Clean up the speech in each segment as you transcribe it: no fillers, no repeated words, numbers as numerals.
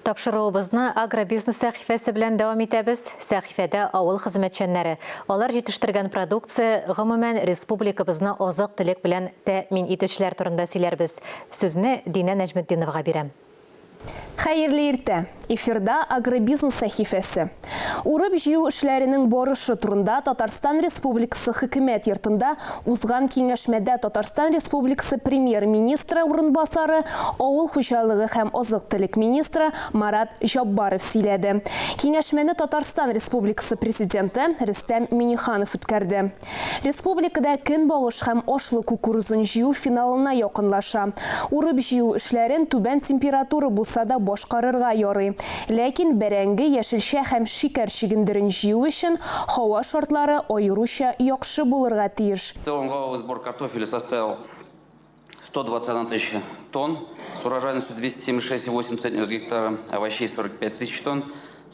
Тапшыруыбызны агробизнес сәхифәсе белән дәвам итәбез. Сәхифәдә авыл хезмәтчәннәре. Алар җитештергән продукция гомумән республикабызны азык-төлек белән тәэмин итүчеләр турында сөйләрбез. Сүзне Динә Нәҗметдиновага бирәм. Хәерле иртә. Эфирда агробизнес сәхифәсе. Урып җыю эшләренең барышы турында Татарстан Республикасы хөкүмәт йортында узган киңәшмәдә Татарстан Республикасы премьер-министры урынбасары, авыл хуҗалыгы һәм азык-төлек министры Марат Жаббаров сөйләде. Киңәшмәне Татарстан Республикасы президенты Рөстәм Миңнеханов үткәрде. Республикада көнбагыш һәм ашлык кукурузын җыю финалына якынлаша. Урып җыю эшләрен түбән температура булса да башкарырга ярый. Ләкин бәрәңге, яшелчә һәм шикәр чигендерен җыю өчен һава шартлары аеруча яхшы булырга тиеш. В целом валовый сбор картофеля составил 121 тысяча тонн с урожайностью 276,8 центнеров с гектара, овощей 45 тысяч тонн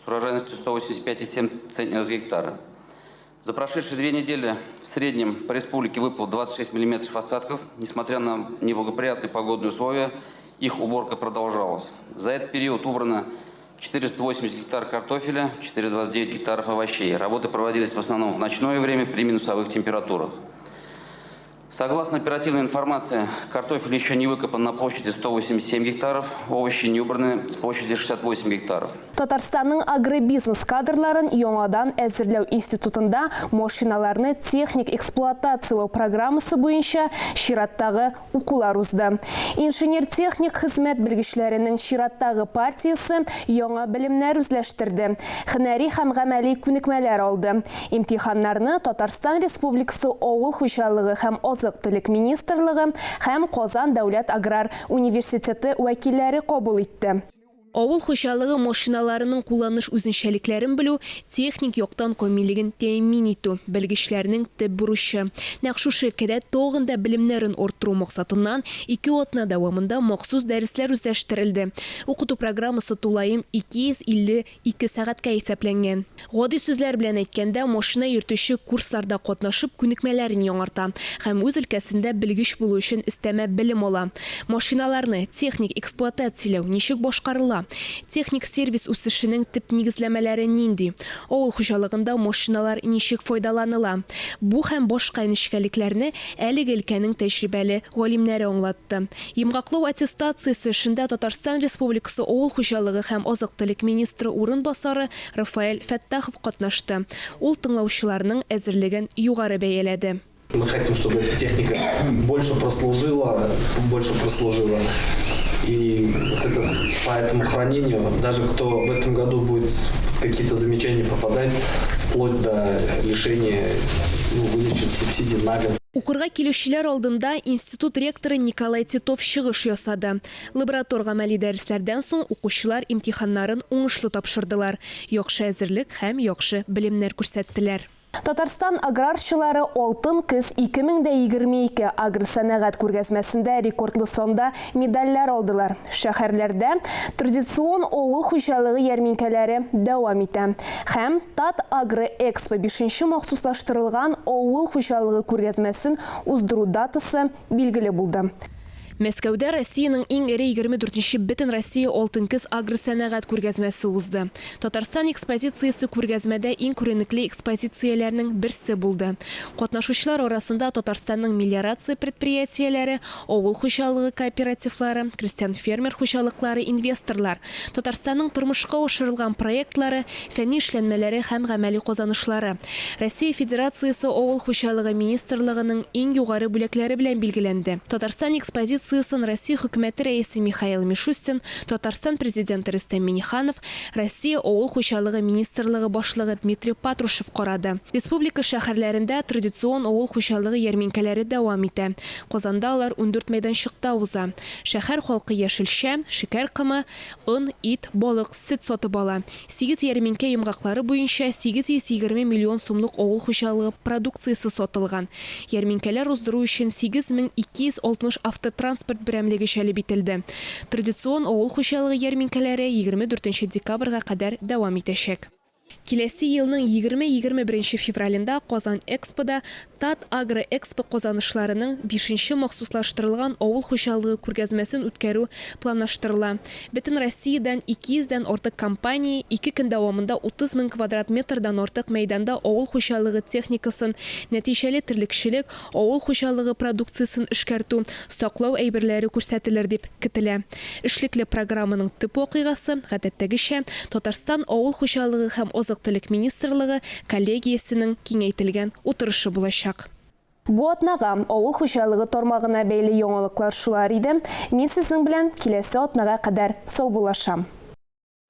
с урожайностью 185,7 центнеров с гектара. За прошедшие 2 недели в среднем по республике выпало 26 миллиметров осадков. Несмотря на неблагоприятные погодные условия, их уборка продолжалась. За этот период убрано 480 гектар картофеля, 429 гектаров овощей. Работы проводились в основном в ночное время при минусовых температурах. Согласно оперативной информации, картофель еще не выкопан на площади 187 гектаров, овощи не убраны с площади 68 гектаров. Татарстанның агробизнес кадрларын яңадан әзерләү институтында машиналарны техник эксплуатациялау программасы буенча чираттагы укулар узды. Инженер-техник хезмәт белгечләренең чираттагы партиясы яңа белемнәр үзләштерде. Һөнәри һәм гамәли күнекмәләр алды. Имтиханнарны Татарстан Республикасы авыл хуҗалыгы һәм азык-төлек министрлыгы һәм Казан дәүләт аграр университеты вәкилләре кабул итте. Авыл хуҗалыгы машиналарының кулланыш үзенчәлекләрен белү, техник яктан камиллеген тәэмин итү белгечләрнең төп бурычы. Нәкъ шушы кадәр тагын да белемнәрен арттыру максатыннан 2 атна дәвамында махсус дәресләр үзләштерелде. Укыту программасы тулаем 252 сәгатькә исәпләнгән. Гади сүзләр белән әйткәндә, машина йөртүче курсларда катнашып күнекмәләрен яңарта һәм үз өлкәсендә белгеч булу өчен истәмә белем ала. Машиналарны техник эксплуатацияләү ничек башкарыла? Техник сервис үсешенең төп нигезләмәләре нинди? Авыл хуҗалыгында машиналар ничек файдаланыла? Бу һәм башка нечкәлекләрне әлеге өлкәнең тәҗрибәле галимнәре аңлатты. Йомгаклау аттестациясе эшендә Татарстан Республикасы авыл хуҗалыгы һәм азык-төлек министры урынбасары Рафаэль Фәттахов катнашты. Ул тыңлаучыларның әзерлеген югары бәяләде. Мы хотим, чтобы эта техника больше прослужила. И это, по этому хранению, даже кто в этом году будет какие-то замечания попадать, вплоть до лишения вылечить субсидий на год. Укырга килүчеләр алдында институт ректоры Николай Титов чыгыш ясады. Лаборатор гамәли дәресләрдән соң укучылар имтиханнарын уңышлы тапшырдылар. Яхшы әзерлек һәм яхшы белемнәр күрсәттеләр. Татарстан аграрчылары Алтын көз 2022 агросәнәгать күргәзмәсендә рекордлы санда медальләр алдылар. Шәһәрләрдә традицион авыл хуҗалыгы ярминкәләре дәвам итә. Һәм Тат Агроэкспо 5-нче махсуслаштырылган авыл хуҗалыгы күргәзмәсен уздыру датасы билгеле булды. Мәскәүдә Россиянең иң эре 24-нче Бөтен Россия алтын көз агросәнәгать күргәзмәсе узды. Татарстан экспозициясе күргәзмәдә иң күренекле экспозицияләрнең берсе булды. Катнашучылар арасында Татарстанның мелиорация предприятиеләре, авыл хуҗалыгы кооперативлары, крестьян-фермер хуҗалыклары, инвесторлар, Татарстанның тормышка ашырылган проектлары, фәнни эшләнмәләре һәм гамәли казанышлары, Россия Федерациясе авыл хуҗалыгы министрлыгының иң югары бүләкләре белән билгеләнде. Татарстан экспозициясе Россия хөкүмәте рәисе Михаил Мишустин, Татарстан президенты Рөстәм Миңнеханов, Россия авыл хуҗалыгы министрлыгы башлыгы Дмитрий Патрушев карады. Республика шәһәрләрендә традицион авыл хуҗалыгы ярминкәләре дәвам итә. Казанда алар 14 мәйданчыкта уза. Шәһәр халкы яшелчә, шикәр кымы, он, ит, балык, сөт сатып ала. 8 ярминкә йомгаклары буенча 820 миллион сумлык авыл хуҗалыгы продукциясе сатылган. Ярминкәләр уздыру өчен 8260 автотранспорт берәмлеге шәлеп ителде. Традицион авыл хуҗалыгы ярминкәләре 24 декабрьгә кадәр дәвам итәчәк. Келесі елінің 20-21 февралында Qozan Экспода Тат Агро Экспо қозанышларының 5-ші махсуслаштырылған ауыл хошалығы күргәзмәсен үткәрү планлаштырыла. Бөтен Россиядан 200-дән артык компания 2 көн дәвамында 30 000 квадрат метрдан артык мәйданда авыл хошалығы техникасын, нәтиҗәле терлекчелек, авыл хошалығы продукциясын эшкәртү, саклау әйберләре күрсәтелер дип көтелә. Эшлекле программаның төп вакыйгасы гадәттәгечә Татарстан авыл хошалығы һәм азык-төлек министрлыгы коллегиясенең киңәйтелгән утырышы булачак. Бу атнага авыл хужалыгы тармагына бәйле яңалыклар шулар иде. Мин сезнең белән киләсе атнага кадәр сау булашам.